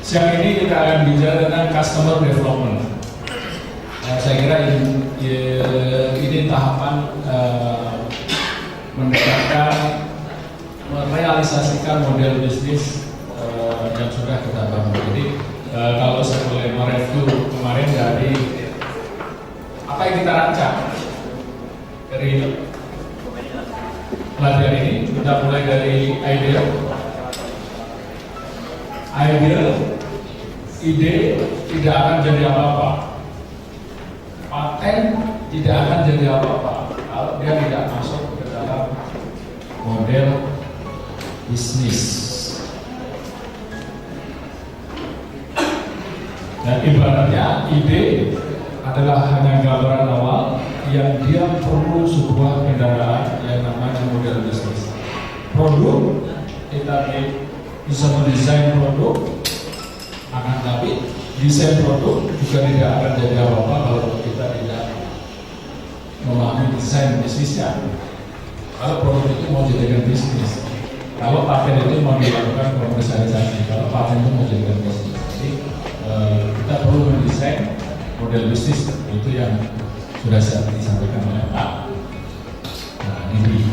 Siang ini kita akan bicara tentang customer development. Saya kira ini tahapan mendekatkan, merealisasikan model bisnis yang sudah kita bangun. Jadi kalau saya boleh mereview kemarin dari apa yang kita rancang dari pelatihan ini, kita mulai dari ide tidak akan jadi apa-apa, paten tidak akan jadi apa-apa kalau dia tidak masuk ke dalam model bisnis. Dan ibaratnya ide adalah hanya gambaran awal yang dia perlu sebuah kendaraan yang namanya model bisnis. Produk kita bisa mendesain produk, akan tapi desain produk juga tidak akan jadi apa-apa kalau kita tidak memahami desain bisnisnya. Kalau produk itu mau jadikan bisnis, kalau paten itu mau dilakukan komersialisasi, kalau paten itu mau jadikan bisnis. Jadi kita perlu mendesain model bisnis, itu yang sudah disampaikan oleh Pak. Nah, ini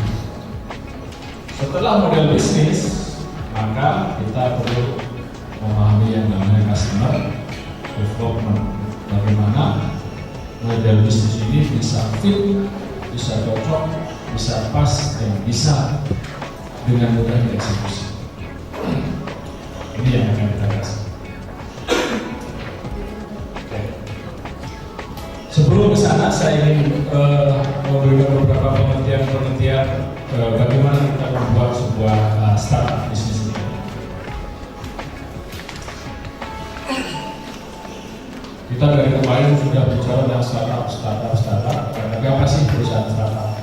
setelah model bisnis, maka kita perlu memahami yang namanya customer development. Bagaimana model bisnis ini bisa fit, bisa cocok, bisa pas, dan bisa dengan mudah dieksekusi. Ini yang akan kita kasih. Sebelum ke sana, saya ingin memberikan beberapa pengertian bagaimana kita membuat sebuah startup bisnis ini. Kita dari kemarin sudah bicara tentang startup. Tapi apa sih perusahaan startup?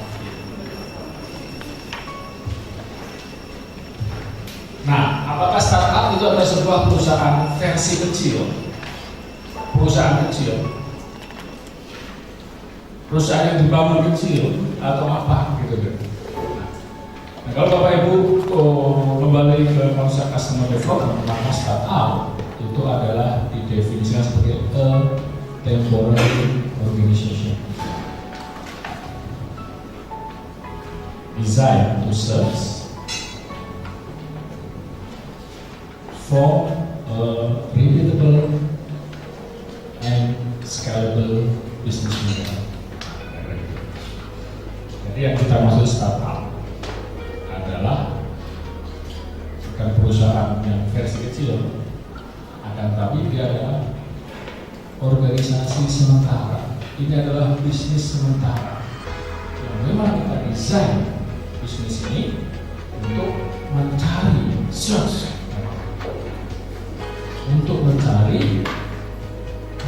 Nah, apakah startup itu adalah sebuah perusahaan versi kecil? Perusahaan kecil? Perusahaan yang dibangun kecil atau apa gitu kan? Nah, kalau Bapak Ibu kembali ke konsep customer development, maka startup itu adalah didefinisikan sebagai a temporary organization designed to serve for a repeatable and scalable business model. Jadi yang kita maksud startup adalah bukan perusahaan yang versi kecil, akan tapi dia adalah organisasi sementara. Ini adalah bisnis sementara yang memang kita desain bisnis ini untuk mencari search, untuk mencari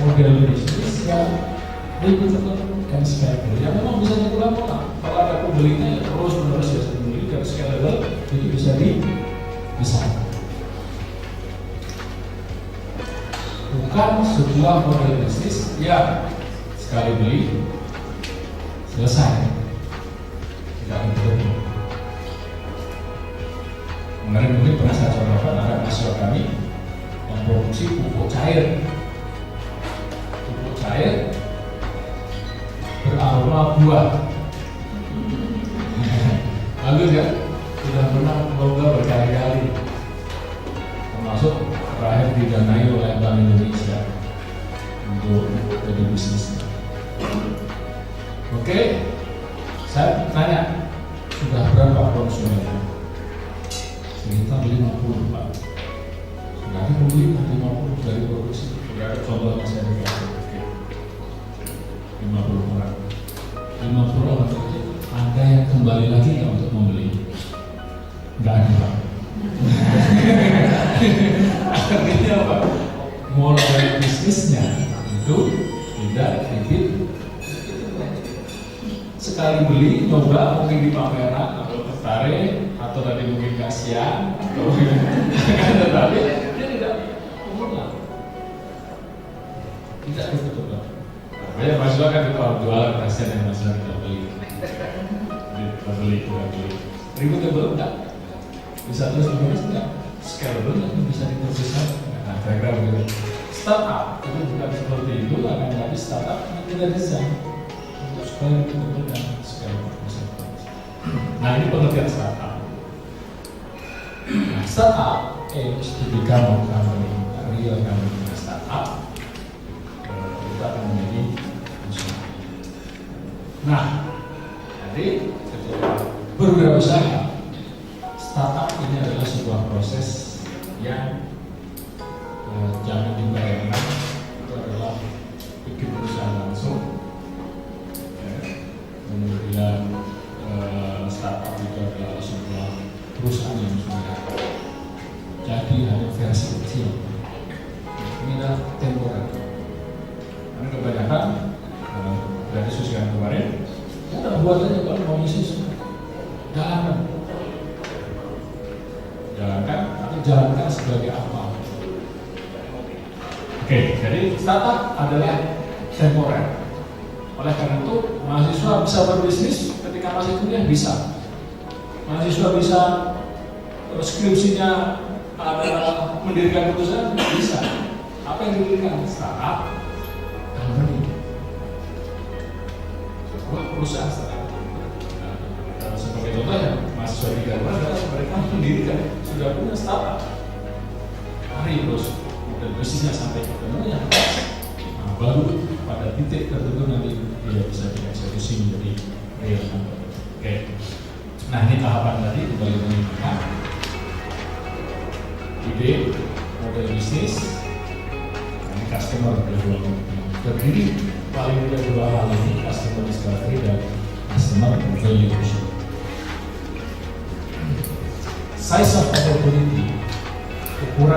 model bisnis yang repeatable dan scalable, yang memang bisa diulang-ulang. Kalau ada pembelinya terus-menerus bisa dibeli, dan scalable itu bisa dibesarkan. Bukan sebuah model bisnis yang sekali beli selesai, tidak betul. Kemarin mungkin pernah saya contohkan, ada mahasiswa kami yang produksi pupuk cair. Pupuk cair beraroma buah. Bagus ya, sudah pernah lomba berkali-kali, termasuk terakhir didanai oleh Bank Indonesia untuk jadi bisnis. Oke, saya tanya, sudah berapa konsumennya? Sekitar 50 Pak. Sudah dibeli 50 dari produksi. Sudah ada contoh yang saya dikasih. 50 orang. 50 orang itu ada yang kembali lagi nggak untuk membeli? Nggak ada Pak. Artinya apa? Modal bisnisnya itu tidak repeat. Sekali beli, coba mungkin di pameran atau tertarik, atau tadi mungkin kasihan, atau tetapi dia tidak mengulang, tidak betul-betul. Banyak mahasiswa kan kita jualan kasihan yang mahasiswa kita beli. beli. Repeatable enggak? Bisa terus menerus enggak? Scalable bisa diteruskan. Nah, kira-kira begitu. Startup itu bukan seperti itu, akan tapi startup kita desain untuk supaya repeatable dan scalable bisa terus. Nah, ini pengertian startup. Nah, startup aims to become a company, a real company. Startup kita akan menjadi usaha. Nah, jadi ketika berwirausaha, startup ini adalah sebuah proses yang jangan dibayangkan itu adalah bikin perusahaan langsung. Kemudian startup itu adalah sebuah perusahaan yang sudah jadi hanya versi kecil. Ini adalah temporer. Karena kebanyakan dari diskusikan kemarin, kita buat aja kalau mau bisnis, jalankan, tapi jalankan sebagai apa? Oke, jadi startup adalah temporer. Oleh karena itu, mahasiswa bisa berbisnis ketika masih kuliah bisa. Mahasiswa bisa skripsinya adalah mendirikan perusahaan bisa. Apa yang didirikan? Startup, company, sebuah perusahaan startup. Nah, sebagai contoh ya, mahasiswa di Garut adalah mereka mendirikan sudah punya startup. Mari terus model bisnisnya sampai ketemunya. Nah, baru pada titik tertentu nanti dia bisa dieksekusi menjadi real company. Oke. Nah, ini tahapan tadi kembali mengingatkan ide, model bisnis, ini customer development. Terdiri paling tidak dua hal ini, customer discovery dan customer valuation. Size of opportunity, ukuran